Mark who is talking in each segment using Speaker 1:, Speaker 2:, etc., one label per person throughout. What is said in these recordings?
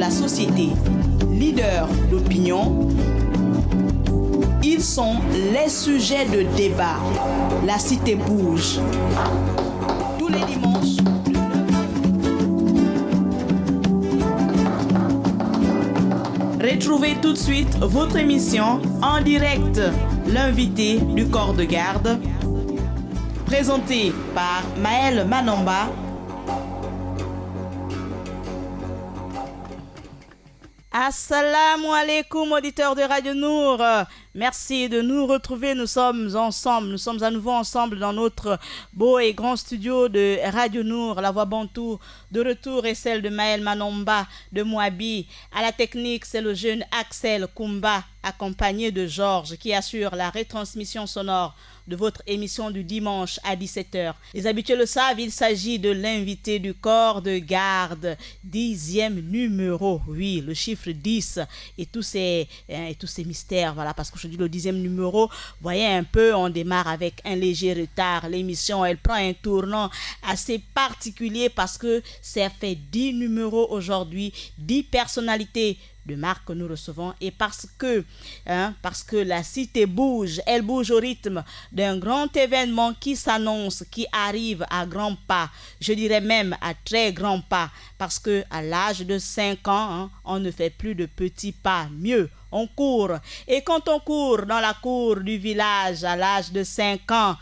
Speaker 1: la société, leaders d'opinion. Ils sont les sujets de débat. La cité bouge. Tous les dimanches. Retrouvez tout de suite votre émission en direct, l'invité du corps de garde, présenté par Maël Manomba. Assalamu alaikum, auditeurs de Radio Nour. Merci de nous retrouver. Nous sommes ensemble. Nous sommes à nouveau ensemble dans notre beau et grand studio de Radio Nour. La voix Bantou de retour est celle de Maël Manomba de Mouabi. À la technique, c'est le jeune Axel Kumba, accompagné de Georges, qui assure la retransmission sonore de votre émission du dimanche à 17h. Les habitués le savent, il s'agit de l'invité du corps de garde, 10e numéro. Oui, le chiffre 10 et tous ces mystères. Voilà, parce qu'aujourd'hui, le 10e numéro, voyez un peu, on démarre avec un léger retard. L'émission, elle prend un tournant assez particulier parce que ça fait 10 numéros aujourd'hui, 10 personnalités de marque que nous recevons, et parce que la cité bouge, elle bouge au rythme d'un grand événement qui s'annonce, qui arrive à grands pas, je dirais même à très grands pas, parce que à l'âge de 5 ans, on ne fait plus de petits pas, mieux, on court. Et quand on court dans la cour du village à l'âge de 5 ans,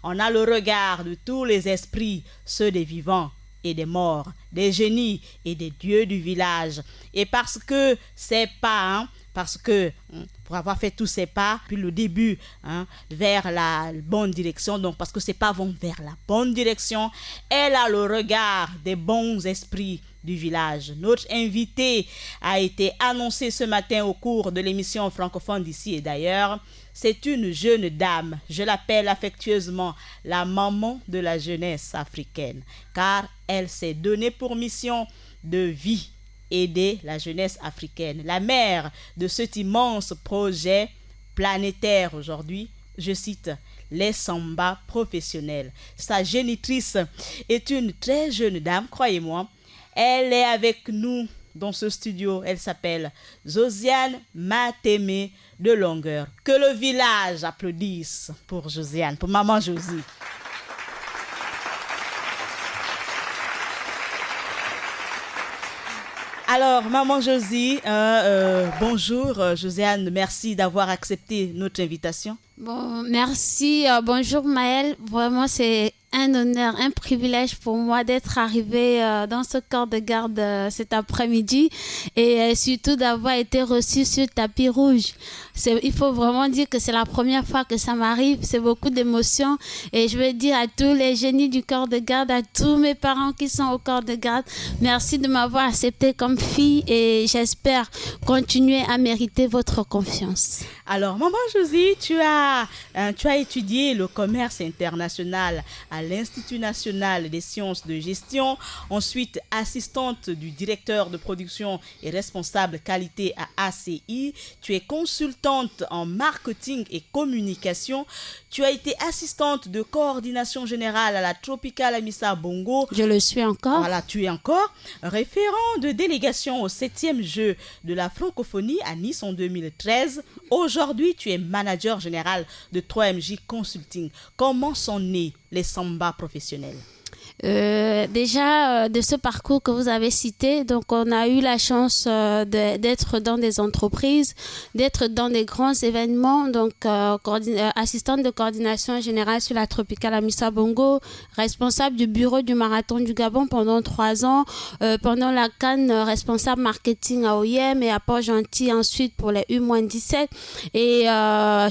Speaker 1: on a le regard de tous les esprits, ceux des vivants et des morts, des génies et des dieux du village. Et parce que ces pas, pour avoir fait tous ces pas, puis le début vers la bonne direction, donc parce que ces pas vont vers la bonne direction, elle a le regard des bons esprits du village. Notre invité a été annoncé ce matin au cours de l'émission francophone d'ici et d'ailleurs. C'est une jeune dame, je l'appelle affectueusement la maman de la jeunesse africaine, car elle s'est donnée pour mission de vie, aider la jeunesse africaine, la mère de cet immense projet planétaire aujourd'hui, je cite, les samba professionnels. Sa génitrice est une très jeune dame, croyez-moi, elle est avec nous dans ce studio, elle s'appelle Josiane Mateme de Longueur. Que le village applaudisse pour Josiane, pour maman Josie. Alors, maman Josie, bonjour Josiane, merci d'avoir accepté notre invitation.
Speaker 2: Bon, merci, bonjour Maël, vraiment c'est un honneur, un privilège pour moi d'être arrivée dans ce corps de garde cet après-midi et surtout d'avoir été reçue sur tapis rouge. Il faut vraiment dire que c'est la première fois que ça m'arrive, c'est beaucoup d'émotions et je veux dire à tous les génies du corps de garde, à tous mes parents qui sont au corps de garde, merci de m'avoir acceptée comme fille et j'espère continuer à mériter votre confiance.
Speaker 1: Alors, maman Josie, tu as étudié le commerce international à l'Institut national des sciences de gestion, ensuite assistante du directeur de production et responsable qualité à ACI. Tu es consultante en marketing et communication. Tu as été assistante de coordination générale à la Tropical Amissa Bongo.
Speaker 2: Je le suis encore.
Speaker 1: Voilà, tu es encore référent de délégation au 7e jeu de la francophonie à Nice en 2013. Aujourd'hui, tu es manager général de 3MJ Consulting. Comment sont nés les samba professionnels?
Speaker 2: Déjà de ce parcours que vous avez cité, donc on a eu la chance d'être dans des entreprises, d'être dans des grands événements, donc assistante de coordination générale sur la Tropical Amissa Bongo, responsable du bureau du marathon du Gabon pendant 3 ans, pendant la CAN, responsable marketing à OIM et à Port-Gentil ensuite pour les U-17 et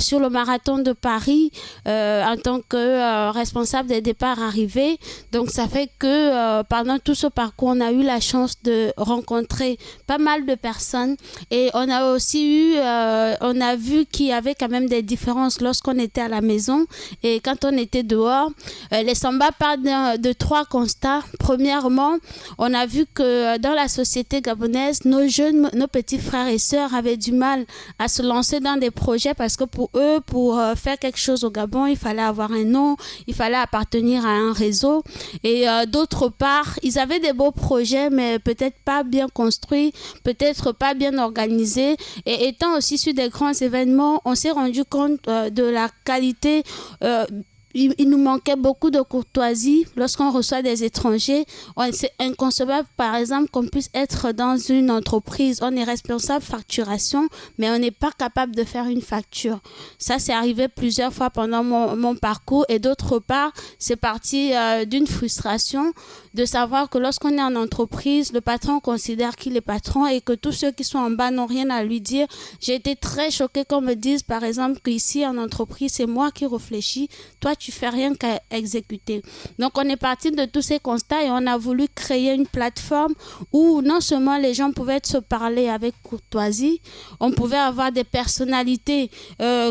Speaker 2: sur le marathon de Paris en tant que responsable des départs arrivés. Donc ça fait que pendant tout ce parcours, on a eu la chance de rencontrer pas mal de personnes et on a aussi on a vu qu'il y avait quand même des différences lorsqu'on était à la maison et quand on était dehors. Les samba partent de 3 constats. Premièrement, on a vu que dans la société gabonaise, nos petits frères et sœurs avaient du mal à se lancer dans des projets parce que pour eux, pour faire quelque chose au Gabon, il fallait avoir un nom, il fallait appartenir à un réseau. Et d'autre part, ils avaient des beaux projets, mais peut-être pas bien construits, peut-être pas bien organisés. Et étant aussi sur des grands événements, on s'est rendu compte de la qualité. Il nous manquait beaucoup de courtoisie lorsqu'on reçoit des étrangers. C'est inconcevable, par exemple, qu'on puisse être dans une entreprise. On est responsable facturation, mais on n'est pas capable de faire une facture. Ça, c'est arrivé plusieurs fois pendant mon parcours. Et d'autre part, c'est parti d'une frustration de savoir que lorsqu'on est en entreprise, le patron considère qu'il est patron et que tous ceux qui sont en bas n'ont rien à lui dire. J'ai été très choquée qu'on me dise, par exemple, qu'ici en entreprise, c'est moi qui réfléchis. Toi, tu fais rien qu'à exécuter. Donc, on est parti de tous ces constats et on a voulu créer une plateforme où non seulement les gens pouvaient se parler avec courtoisie, on pouvait avoir des personnalités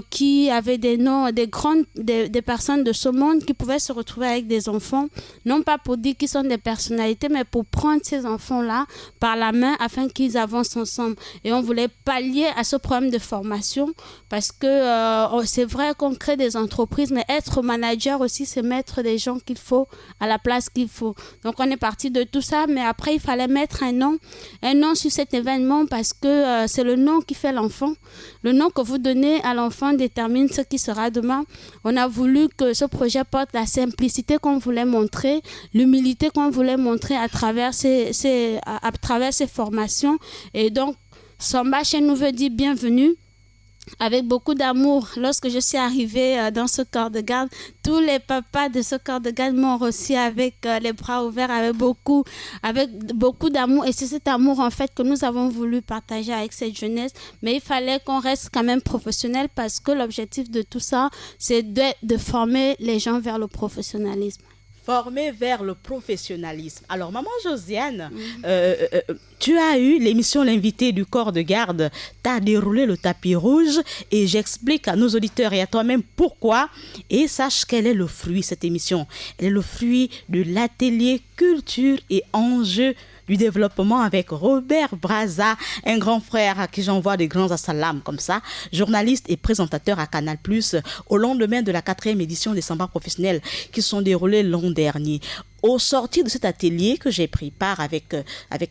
Speaker 2: qui avaient des noms, des personnes de ce monde qui pouvaient se retrouver avec des enfants, non pas pour dire qu'ils sont des personnalités, mais pour prendre ces enfants-là par la main afin qu'ils avancent ensemble. Et on voulait pallier à ce problème de formation parce que c'est vrai qu'on crée des entreprises, mais être manager aussi, c'est mettre des gens qu'il faut à la place qu'il faut. Donc, on est parti de tout ça, mais après, il fallait mettre un nom sur cet événement parce que c'est le nom qui fait l'enfant. Le nom que vous donnez à l'enfant détermine ce qui sera demain. On a voulu que ce projet porte la simplicité qu'on voulait montrer, l'humilité qu'on voulait montrer à travers ces formations. Et donc, Samba chez nous veut dire bienvenue. Avec beaucoup d'amour. Lorsque je suis arrivée dans ce corps de garde, tous les papas de ce corps de garde m'ont reçu avec les bras ouverts, avec beaucoup d'amour. Et c'est cet amour, en fait, que nous avons voulu partager avec cette jeunesse. Mais il fallait qu'on reste quand même professionnel parce que l'objectif de tout ça, c'est de former les gens vers le professionnalisme.
Speaker 1: Former vers le professionnalisme. Alors, maman Josiane, tu as eu l'émission L'invité du corps de garde. Tu as déroulé le tapis rouge et j'explique à nos auditeurs et à toi-même pourquoi. Et sache quel est le fruit, cette émission. Elle est le fruit de l'atelier culture et enjeux du développement avec Robert Braza, un grand frère à qui j'envoie des grands assalams comme ça, journaliste et présentateur à Canal+, au lendemain de la 4e édition des Samba professionnels qui sont déroulés l'an dernier. Au sortir de cet atelier que j'ai pris part avec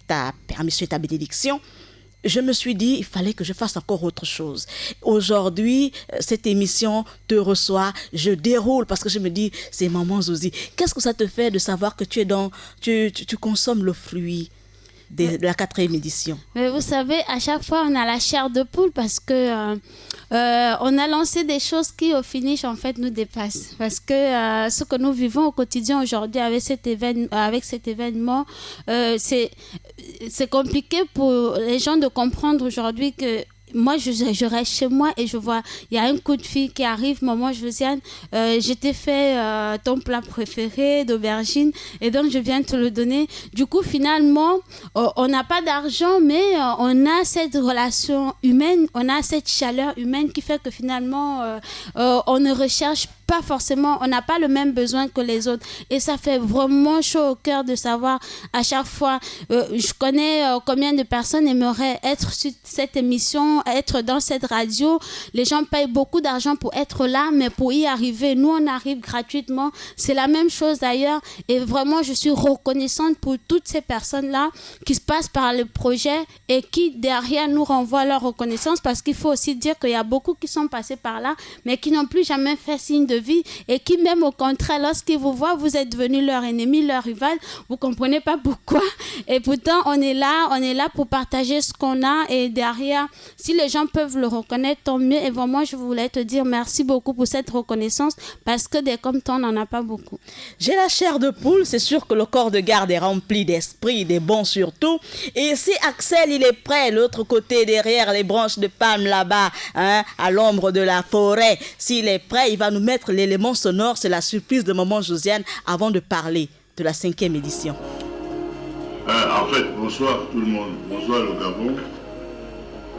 Speaker 1: ta permission et ta bénédiction, je me suis dit, il fallait que je fasse encore autre chose. Aujourd'hui, cette émission te reçoit, je déroule parce que je me dis, c'est maman Zozi. Qu'est-ce que ça te fait de savoir que tu consommes le fruit de la 4e édition?
Speaker 2: Mais vous savez, à chaque fois, on a la chair de poule parce que on a lancé des choses qui, au finish, en fait, nous dépassent. Parce que ce que nous vivons au quotidien aujourd'hui avec cet événement, c'est compliqué pour les gens de comprendre aujourd'hui que moi, je reste chez moi et je vois, il y a un coup de fil qui arrive, maman Josiane, je t'ai fait ton plat préféré d'aubergine et donc je viens te le donner. Du coup, finalement, on n'a pas d'argent, mais on a cette relation humaine, on a cette chaleur humaine qui fait que finalement, on ne recherche pas forcément, on n'a pas le même besoin que les autres. Et ça fait vraiment chaud au cœur de savoir à chaque fois, je connais combien de personnes aimeraient être sur cette émission, être dans cette radio. Les gens payent beaucoup d'argent pour être là, mais pour y arriver, nous on arrive gratuitement. C'est la même chose d'ailleurs. Et vraiment, je suis reconnaissante pour toutes ces personnes-là qui se passent par le projet et qui derrière nous renvoient leur reconnaissance, parce qu'il faut aussi dire qu'il y a beaucoup qui sont passés par là, mais qui n'ont plus jamais fait signe de vie et qui même au contraire, lorsqu'ils vous voient, vous êtes devenu leur ennemi, leur rival, vous comprenez pas pourquoi. Et pourtant, on est là pour partager ce qu'on a et derrière, si les gens peuvent le reconnaître, tant mieux. Et vraiment, je voulais te dire merci beaucoup pour cette reconnaissance parce que des comme toi, on n'en a pas beaucoup.
Speaker 1: J'ai la chair de poule, c'est sûr que le corps de garde est rempli d'esprit, des bons surtout. Et si Axel, il est prêt, l'autre côté, derrière les branches de palme là-bas, hein, à l'ombre de la forêt, s'il est prêt, il va nous mettre l'élément sonore. C'est la surprise de maman Josiane avant de parler de la 5e édition.
Speaker 3: En fait, bonsoir tout le monde, bonsoir le Gabon.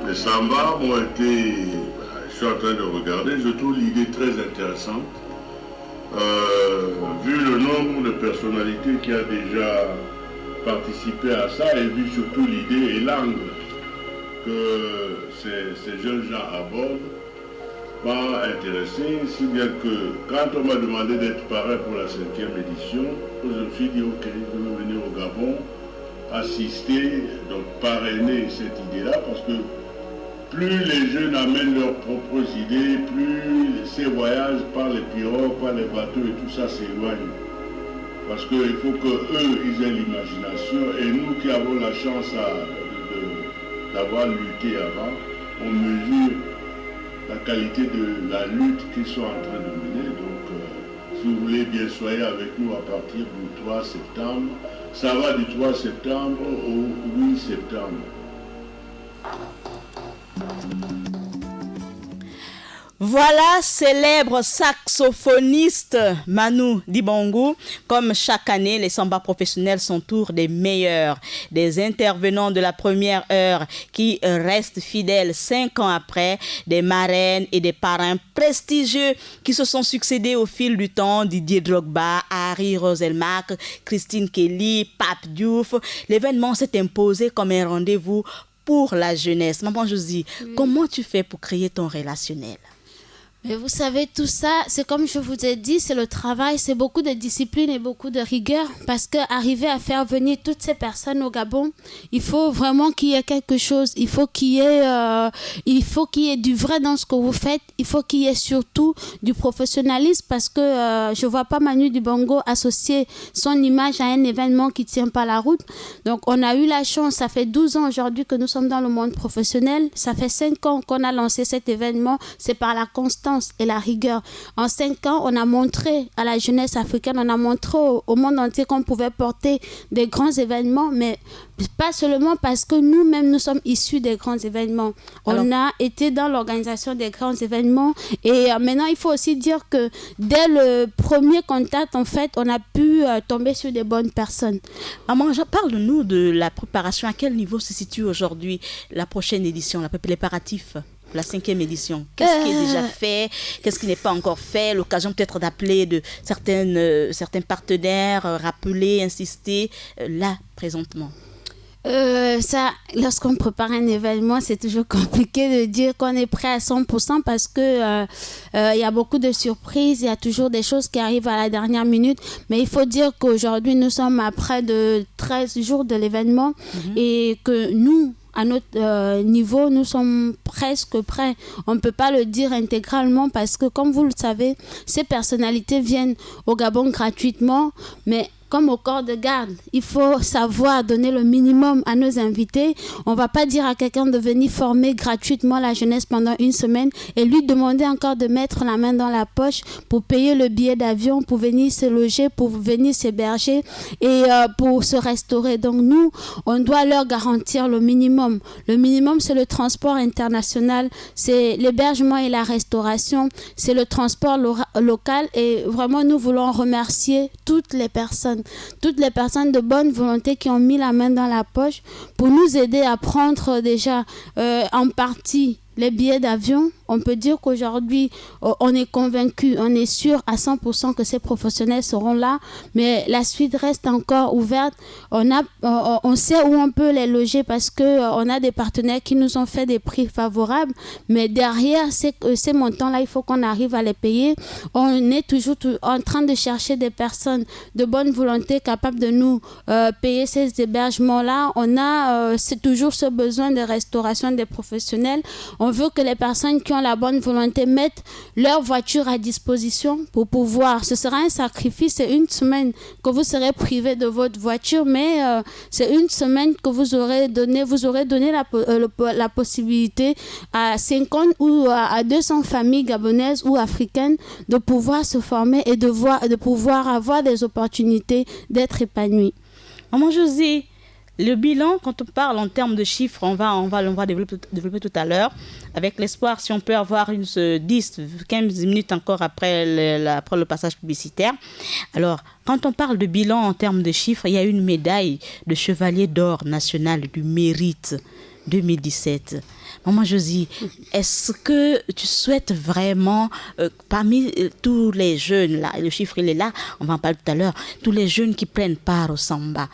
Speaker 3: Les Samba ont été, je suis en train de regarder, je trouve l'idée très intéressante. Vu le nombre de personnalités qui a déjà participé à ça et vu surtout l'idée et l'angle que ces jeunes gens abordent, pas intéressé, si bien que quand on m'a demandé d'être parrain pour la 5e édition, je me suis dit ok, je vais venir au Gabon, assister, donc parrainer cette idée-là, parce que plus les jeunes amènent leurs propres idées, plus ces voyages par les pirogues, par les bateaux et tout ça s'éloigne. Parce qu'il faut qu'eux, ils aient l'imagination, et nous qui avons la chance d'avoir lutté avant, on mesure la qualité de la lutte qu'ils sont en train de mener. Donc, si vous voulez bien, soyez avec nous à partir du 3 septembre. Ça va du 3 septembre au 8 septembre.
Speaker 1: Voilà, célèbre saxophoniste Manu Dibango. Comme chaque année, les samba professionnels sont tous des meilleurs, des intervenants de la première heure qui restent fidèles 5 ans après, des marraines et des parrains prestigieux qui se sont succédés au fil du temps, Didier Drogba, Harry Roselmack, Christine Kelly, Pape Diouf. L'événement s'est imposé comme un rendez-vous pour la jeunesse. Maman Josie, comment tu fais pour créer ton relationnel?
Speaker 2: Mais vous savez, tout ça, c'est comme je vous ai dit, c'est le travail, c'est beaucoup de discipline et beaucoup de rigueur. Parce qu'arriver à faire venir toutes ces personnes au Gabon, il faut vraiment qu'il y ait quelque chose. Il faut qu'il y ait du vrai dans ce que vous faites. Il faut qu'il y ait surtout du professionnalisme, parce que je ne vois pas Manu Dibango associer son image à un événement qui ne tient pas la route. Donc, on a eu la chance, ça fait 12 ans aujourd'hui que nous sommes dans le monde professionnel. Ça fait 5 ans qu'on a lancé cet événement. C'est par la constance et la rigueur. En 5 ans, on a montré à la jeunesse africaine, on a montré au monde entier qu'on pouvait porter des grands événements, mais pas seulement parce que nous-mêmes, nous sommes issus des grands événements. On a été dans l'organisation des grands événements, et maintenant, il faut aussi dire que dès le premier contact, en fait, on a pu tomber sur des bonnes personnes.
Speaker 1: Maman, parle-nous de la préparation. À quel niveau se situe aujourd'hui la prochaine édition, les préparatifs? La 5e édition, qu'est-ce qui est déjà fait, qu'est-ce qui n'est pas encore fait, l'occasion peut-être d'appeler de certains partenaires, rappeler, insister, là, présentement.
Speaker 2: Lorsqu'on prépare un événement, c'est toujours compliqué de dire qu'on est prêt à 100% parce que il y a beaucoup de surprises, il y a toujours des choses qui arrivent à la dernière minute. Mais il faut dire qu'aujourd'hui, nous sommes à près de 13 jours de l'événement et que nous, à notre niveau, nous sommes presque prêts. On ne peut pas le dire intégralement parce que, comme vous le savez, ces personnalités viennent au Gabon gratuitement, mais comme au corps de garde, il faut savoir donner le minimum à nos invités. On ne va pas dire à quelqu'un de venir former gratuitement la jeunesse pendant 1 semaine et lui demander encore de mettre la main dans la poche pour payer le billet d'avion, pour venir se loger, pour venir s'héberger et pour se restaurer. Donc nous, on doit leur garantir le minimum. Le minimum, c'est le transport international, c'est l'hébergement et la restauration, c'est le transport local. Et vraiment, nous voulons remercier toutes les personnes de bonne volonté qui ont mis la main dans la poche pour nous aider à prendre déjà en partie les billets d'avion. On peut dire qu'aujourd'hui, on est convaincu, on est sûr à 100% que ces professionnels seront là, mais la suite reste encore ouverte. On sait où on peut les loger parce qu'on a des partenaires qui nous ont fait des prix favorables, mais derrière ces montants-là, il faut qu'on arrive à les payer. On est toujours en train de chercher des personnes de bonne volonté capables de nous payer ces hébergements-là. C'est toujours ce besoin de restauration des professionnels. On veut que les personnes qui ont la bonne volonté mettent leur voiture à disposition pour pouvoir. Ce sera un sacrifice, c'est 1 semaine que vous serez privé de votre voiture, mais c'est 1 semaine que vous aurez donné la possibilité à 50 ou à 200 familles gabonaises ou africaines de pouvoir se former et de pouvoir avoir des opportunités d'être épanouies.
Speaker 1: Maman Josie, le bilan, quand on parle en termes de chiffres, on va développer tout à l'heure, avec l'espoir, si on peut avoir 10-15 minutes encore après le passage publicitaire. Alors, quand on parle de bilan en termes de chiffres, il y a une médaille de chevalier d'or national du mérite 2017. Maman Josie, est-ce que tu souhaites vraiment, parmi tous les jeunes, là, le chiffre il est là, on va en parler tout à l'heure, tous les jeunes qui prennent part au samba,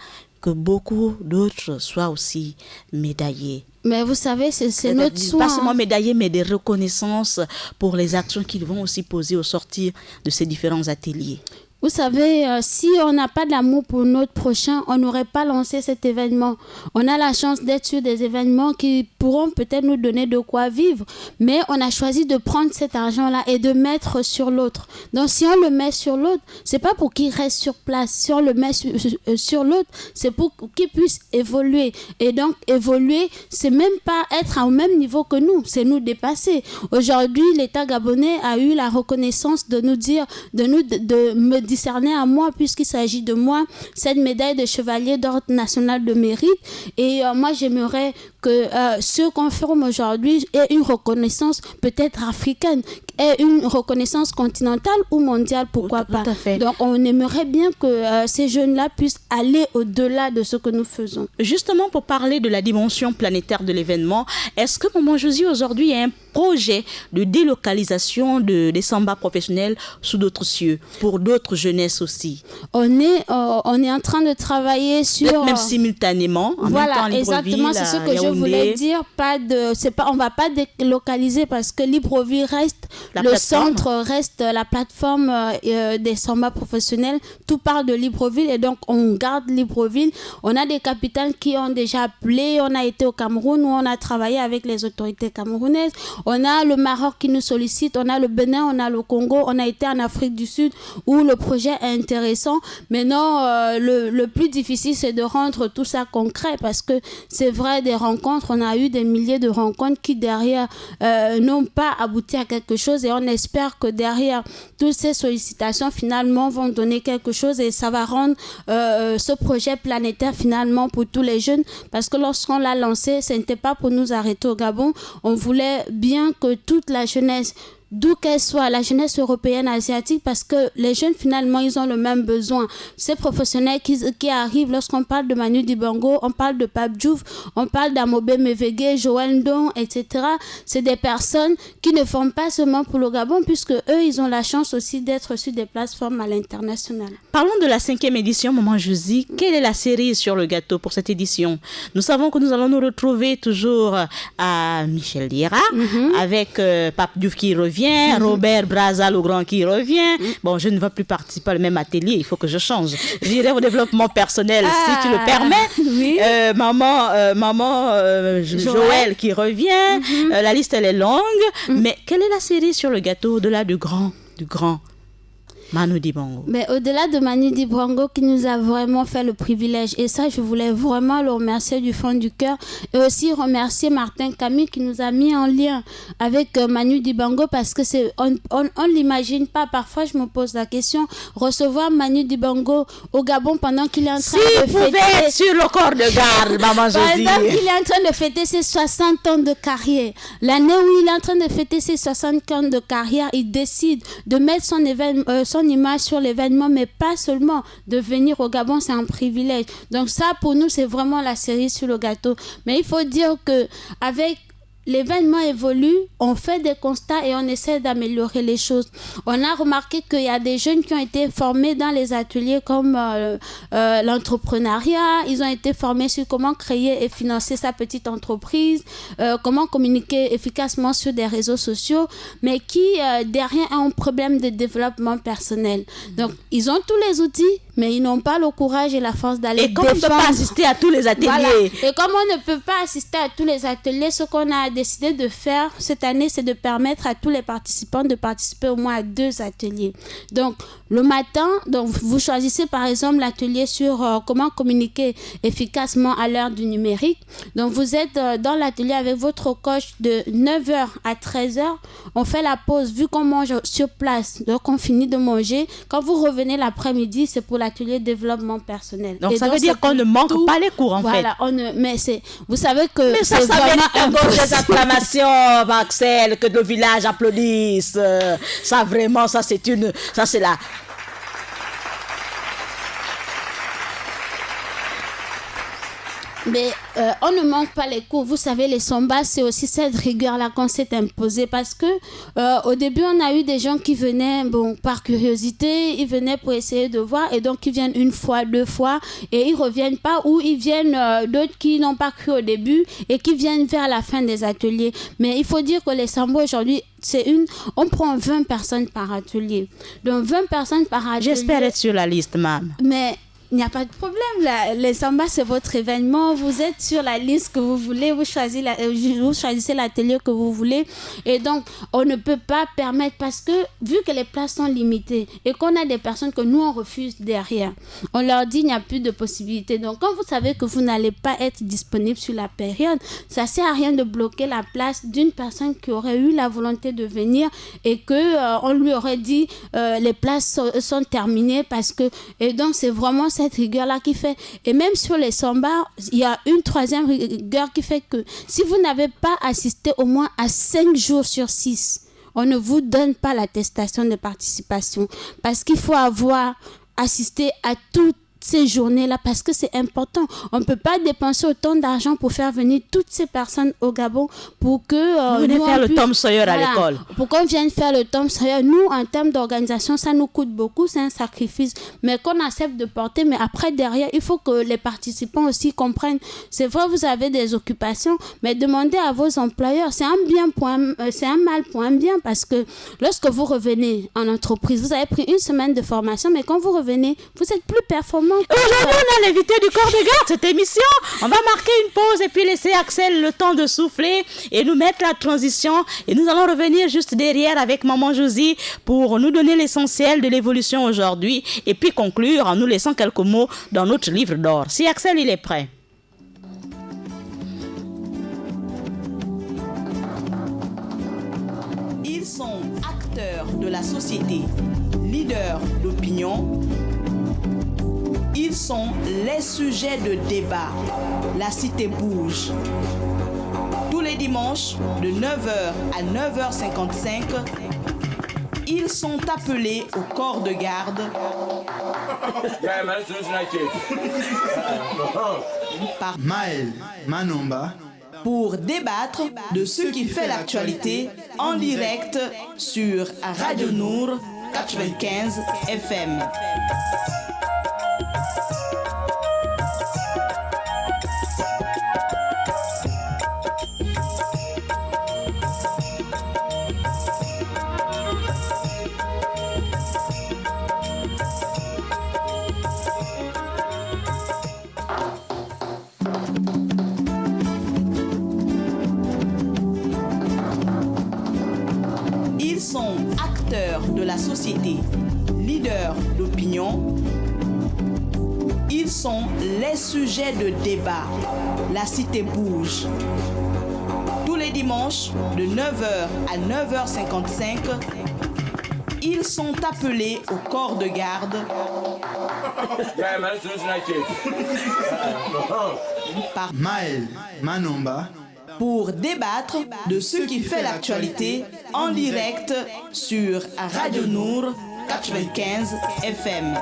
Speaker 1: que beaucoup d'autres soient aussi médaillés.
Speaker 2: Mais vous savez, c'est notre soin.
Speaker 1: Pas seulement médaillés, mais des reconnaissances pour les actions qu'ils vont aussi poser au sortir de ces différents ateliers.
Speaker 2: Vous savez, si on n'a pas d'amour pour notre prochain, on n'aurait pas lancé cet événement. On a la chance d'être sur des événements qui pourront peut-être nous donner de quoi vivre, mais on a choisi de prendre cet argent-là et de mettre sur l'autre. Donc, si on le met sur l'autre, c'est pas pour qu'il reste sur place. Si on le met sur l'autre, c'est pour qu'il puisse évoluer. Et donc, évoluer, c'est même pas être au même niveau que nous, c'est nous dépasser. Aujourd'hui, l'État gabonais a eu la reconnaissance de nous dire, de me discerner à moi, puisqu'il s'agit de moi, cette médaille de chevalier d'ordre national de mérite. Et moi, j'aimerais que ce qu'on forme aujourd'hui ait une reconnaissance peut-être africaine, ait une reconnaissance continentale ou mondiale, pourquoi pas.
Speaker 1: Tout à fait.
Speaker 2: Donc, on aimerait bien que ces jeunes-là puissent aller au-delà de ce que nous faisons.
Speaker 1: Justement, pour parler de la dimension planétaire de l'événement, est-ce que Maman Josie, aujourd'hui, il y a un projet de délocalisation des samba professionnels sous d'autres cieux, pour d'autres jeunesses aussi?
Speaker 2: On est en train de travailler sur...
Speaker 1: Même simultanément, en même temps,
Speaker 2: exactement, c'est ce que je voulais dire. On ne va pas délocaliser parce que Libreville reste centre, reste la plateforme des samba professionnels. Tout part de Libreville et donc on garde Libreville. On a des capitales qui ont déjà appelé. On a été au Cameroun où on a travaillé avec les autorités camerounaises. On a le Maroc qui nous sollicite. On a le Bénin, on a le Congo. On a été en Afrique du Sud où le projet est intéressant. Maintenant, le plus difficile, c'est de rendre tout ça concret parce que c'est vrai, des rencontres, on a eu des milliers de rencontres qui derrière n'ont pas abouti à quelque chose et on espère que derrière toutes ces sollicitations finalement vont donner quelque chose et ça va rendre ce projet planétaire finalement pour tous les jeunes, parce que lorsqu'on l'a lancé, ce n'était pas pour nous arrêter au Gabon, on voulait bien que toute la jeunesse, d'où qu'elle soit, la jeunesse européenne, asiatique, parce que les jeunes, finalement, ils ont le même besoin. Ces professionnels qui arrivent, lorsqu'on parle de Manu Dibango, on parle de Pape Diouf, on parle d'Amobe Mevege, Joël Ndong, etc. C'est des personnes qui ne forment pas seulement pour le Gabon, puisque eux, ils ont la chance aussi d'être sur des plateformes à l'international.
Speaker 1: Parlons de la 5e édition, Maman Josie. Quelle est la cerise sur le gâteau pour cette édition? Nous savons que nous allons nous retrouver toujours à Michel Diera, avec Pape Diouf qui revient, Robert Braza le grand qui revient. Bon, je ne vais plus participer au même atelier, il faut que je change. J'irai au développement personnel, si tu le permets.
Speaker 2: Oui.
Speaker 1: Maman Joël qui revient. La liste, elle est longue. Mais quelle est la série sur le gâteau au-delà du grand Manu Dibango?
Speaker 2: Mais au-delà de Manu Dibango qui nous a vraiment fait le privilège, et ça je voulais vraiment le remercier du fond du cœur, et aussi remercier Martin Camille qui nous a mis en lien avec Manu Dibango, parce que on l'imagine pas. Parfois je me pose la question, recevoir Manu Dibango au Gabon pendant qu'il est en train de fêter
Speaker 1: sur le corps de garde, Maman Josie,
Speaker 2: pendant qu'il est en train de fêter ses 60 ans de carrière, l'année où il est en train de fêter ses 60 ans de carrière, il décide de mettre son image sur l'événement, mais pas seulement de venir au Gabon, c'est un privilège. Donc ça, pour nous, c'est vraiment la cerise sur le gâteau. Mais il faut dire que avec l'événement évolue, on fait des constats et on essaie d'améliorer les choses. On a remarqué qu'il y a des jeunes qui ont été formés dans les ateliers comme l'entrepreneuriat. Ils ont été formés sur comment créer et financer sa petite entreprise, comment communiquer efficacement sur des réseaux sociaux, mais qui derrière ont un problème de développement personnel. Donc, ils ont tous les outils, mais ils n'ont pas le courage et la force d'aller défendre. Et comme on ne peut pas
Speaker 1: assister à tous les ateliers.
Speaker 2: Voilà. Et comme on ne peut pas assister à tous les ateliers, ce qu'on a décidé de faire cette année, c'est de permettre à tous les participants de participer au moins à 2 ateliers. Donc, le matin, vous choisissez par exemple l'atelier sur comment communiquer efficacement à l'heure du numérique. Donc, vous êtes dans l'atelier avec votre coach de 9h à 13h. On fait la pause, vu qu'on mange sur place. Donc, on finit de manger. Quand vous revenez l'après-midi, c'est pour l'atelier développement personnel.
Speaker 1: Donc, ça veut dire qu'on ne manque pas les cours, en fait.
Speaker 2: Voilà, vous savez que
Speaker 1: mais ça vraiment des acclamations, Axel, que le village applaudisse. Ça, vraiment, ça, c'est la...
Speaker 2: Mais on ne manque pas les cours. Vous savez, les samba, c'est aussi cette rigueur-là qu'on s'est imposée parce que au début, on a eu des gens qui venaient par curiosité, ils venaient pour essayer de voir et donc ils viennent une fois, 2 fois et ils reviennent pas ou ils viennent d'autres qui n'ont pas cru au début et qui viennent vers la fin des ateliers. Mais il faut dire que les samba aujourd'hui, on prend 20 personnes par atelier. Donc 20 personnes par atelier.
Speaker 1: J'espère être sur la liste, Mam.
Speaker 2: Mais il n'y a pas de problème. Les samba, c'est votre événement. Vous êtes sur la liste que vous voulez. Vous choisissez l'atelier que vous voulez. Et donc, on ne peut pas permettre parce que, vu que les places sont limitées et qu'on a des personnes que nous, on refuse derrière, on leur dit qu'il n'y a plus de possibilité. Donc, quand vous savez que vous n'allez pas être disponible sur la période, ça ne sert à rien de bloquer la place d'une personne qui aurait eu la volonté de venir et qu'on lui aurait dit les places sont terminées parce que... Et donc, c'est vraiment cette rigueur-là qui fait, et même sur les samba, il y a une troisième rigueur qui fait que si vous n'avez pas assisté au moins à 5 jours sur 6, on ne vous donne pas l'attestation de participation parce qu'il faut avoir assisté à toutes ces journées-là parce que c'est important. On ne peut pas dépenser autant d'argent pour faire venir toutes ces personnes au Gabon pour que...
Speaker 1: Vous venez faire le Tom Sawyer à l'école.
Speaker 2: Pour qu'on vienne faire le Tom Sawyer. Nous, en termes d'organisation, ça nous coûte beaucoup, c'est un sacrifice, mais qu'on accepte de porter. Mais après, derrière, il faut que les participants aussi comprennent. C'est vrai, vous avez des occupations, mais demandez à vos employeurs. C'est un mal pour un bien parce que lorsque vous revenez en entreprise, vous avez pris une semaine de formation, mais quand vous revenez, vous êtes plus performant.
Speaker 1: Aujourd'hui, on a l'invité du corps de garde, cette émission. On va marquer une pause et puis laisser Axel le temps de souffler et nous mettre la transition. Et nous allons revenir juste derrière avec Maman Josie pour nous donner l'essentiel de l'évolution aujourd'hui et puis conclure en nous laissant quelques mots dans notre livre d'or. Si Axel, il est prêt. Ils sont acteurs de la société, leaders d'opinion. Ils sont les sujets de débat. La cité bouge. Tous les dimanches, de 9h à 9h55, ils sont appelés au corps de garde par
Speaker 4: Maël Manomba
Speaker 1: pour débattre de ce qui fait l'actualité en direct sur Radio Nour 95 FM. Ils sont acteurs de la société, leaders d'opinion. Ils sont les sujets de débat. La cité bouge. Tous les dimanches, de 9h à 9h55, ils sont appelés au corps de garde par
Speaker 4: Maël Manomba
Speaker 1: pour débattre de ce qui fait l'actualité en direct sur Radio Nour 95 FM.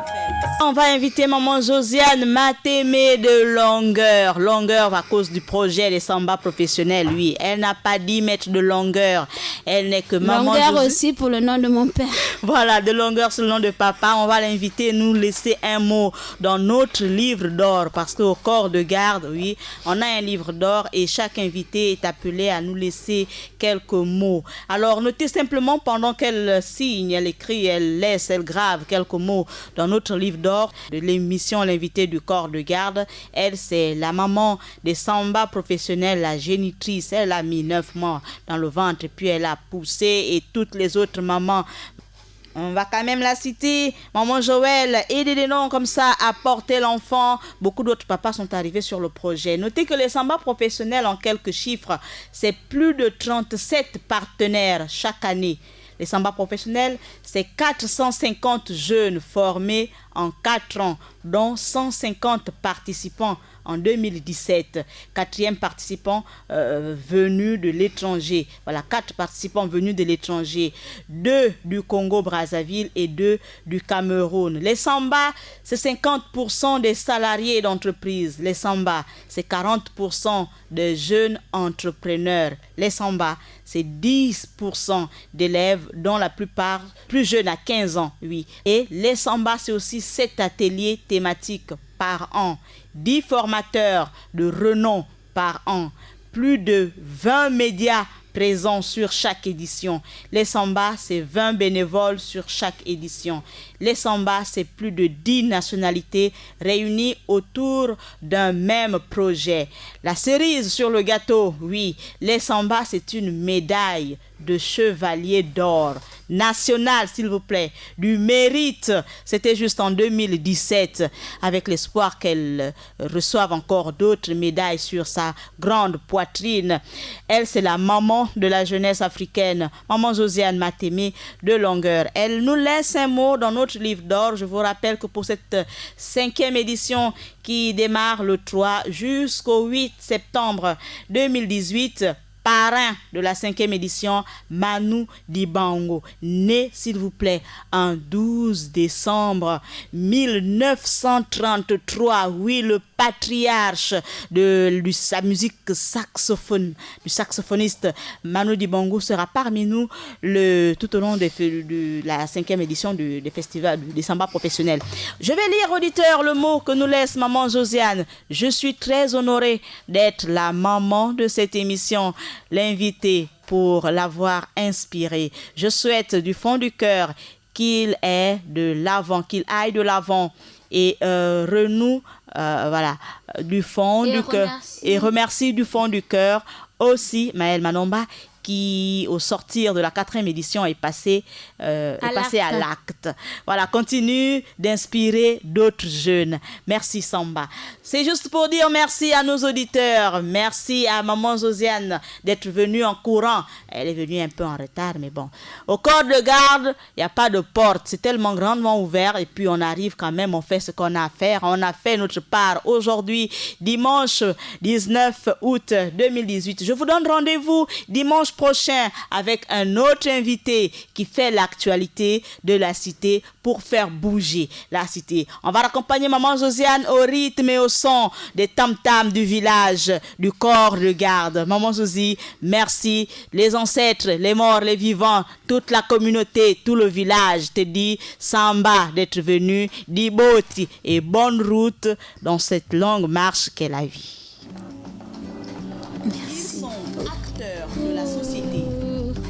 Speaker 1: On va inviter Maman Josiane Matémé de longueur. Longueur à cause du projet des samba professionnels, oui. Elle n'a pas 10 mètres de longueur. Elle n'est que Maman
Speaker 2: longueur
Speaker 1: Josie.
Speaker 2: aussi pour le nom de mon père.
Speaker 1: Voilà, de longueur sur le nom de papa. On va l'inviter à nous laisser un mot dans notre livre d'or. Parce qu'au corps de garde, oui, on a un livre d'or et chaque invité est appelé à nous laisser quelques mots. Alors, notez simplement pendant qu'elle signe, elle écrit, elle laisse, elle grave quelques mots dans notre livre d'or de l'émission L'invité du corps de garde. Elle, c'est la maman des samba professionnels, la génitrice. Elle a mis 9 mois dans le ventre et puis elle a poussé et toutes les autres mamans. On va quand même la citer. Maman Joël, aidez des noms comme ça à porter l'enfant. Beaucoup d'autres papas sont arrivés sur le projet. Notez que les samba professionnels, en quelques chiffres, c'est plus de 37 partenaires chaque année. Les samba professionnels, c'est 450 jeunes formés en 4 ans, dont 150 participants en 2017. 4e participant venu de l'étranger. Voilà, 4 participants venus de l'étranger. 2 du Congo-Brazzaville et 2 du Cameroun. Les Samba, c'est 50% des salariés d'entreprise. Les Samba, c'est 40% de jeunes entrepreneurs. Les Samba, c'est 10% d'élèves dont la plupart plus jeunes à 15 ans, oui. Et les Samba, c'est aussi 7 ateliers thématiques par an, 10 formateurs de renom par an, plus de 20 médias présents sur chaque édition. Les Samba, c'est 20 bénévoles sur chaque édition. Les Samba, c'est plus de 10 nationalités réunies autour d'un même projet. La cerise sur le gâteau, oui, les Samba, c'est une médaille de chevalier d'or national, s'il vous plaît, du mérite. C'était juste en 2017, avec l'espoir qu'elle reçoive encore d'autres médailles sur sa grande poitrine. Elle, c'est la maman de la jeunesse africaine, maman Josiane Matémé de Longueur. Elle nous laisse un mot dans notre livre d'or. Je vous rappelle que pour cette 5e édition qui démarre le 3 jusqu'au 8 septembre 2018, parrain de la 5e édition, Manu Dibango, né, s'il vous plaît, en 12 décembre 1933. Oui, le patriarche de sa musique saxophone, du saxophoniste Manu Dibango sera parmi nous tout au long de la 5e édition des festivals des Samba professionnels. Je vais lire, auditeur, le mot que nous laisse maman Josiane. Je suis très honorée d'être la maman de cette émission, l'invité pour l'avoir inspiré. Je souhaite du fond du cœur qu'il aille de l'avant et renoue du fond du cœur et remercie du fond du cœur aussi Maël Manomba qui, au sortir de la 4e édition, est passé à l'acte. Voilà, continue d'inspirer d'autres jeunes. Merci Samba. C'est juste pour dire merci à nos auditeurs. Merci à maman Josiane d'être venue en courant. Elle est venue un peu en retard, mais bon. Au corps de garde, il n'y a pas de porte. C'est tellement grandement ouvert et puis on arrive quand même, on fait ce qu'on a à faire. On a fait notre part aujourd'hui, dimanche 19 août 2018. Je vous donne rendez-vous dimanche prochain avec un autre invité qui fait l'actualité de la cité pour faire bouger la cité. On va accompagner maman Josiane au rythme et au son des tam-tams du village, du corps de garde. Maman Josie, merci. Les ancêtres, les morts, les vivants, toute la communauté, tout le village te dit Samba d'être venu, Diboti et bonne route dans cette longue marche qu'est la vie. Ils sont acteurs de la société,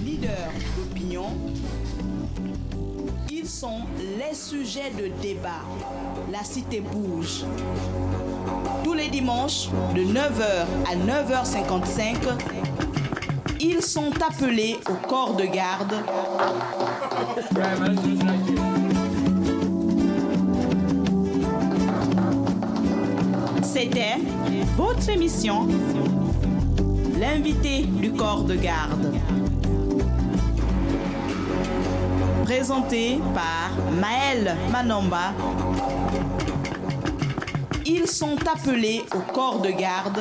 Speaker 1: leaders d'opinion. Ils sont les sujets de débat. La cité bouge. Tous les dimanches, de 9h à 9h55, ils sont appelés au corps de garde. C'était votre émission, l'invité du corps de garde. Présenté par Maël Manomba. Ils sont appelés au corps de garde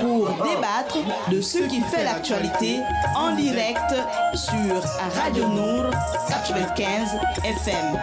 Speaker 1: pour débattre de ce qui fait l'actualité en direct sur Radio Nour 95 FM.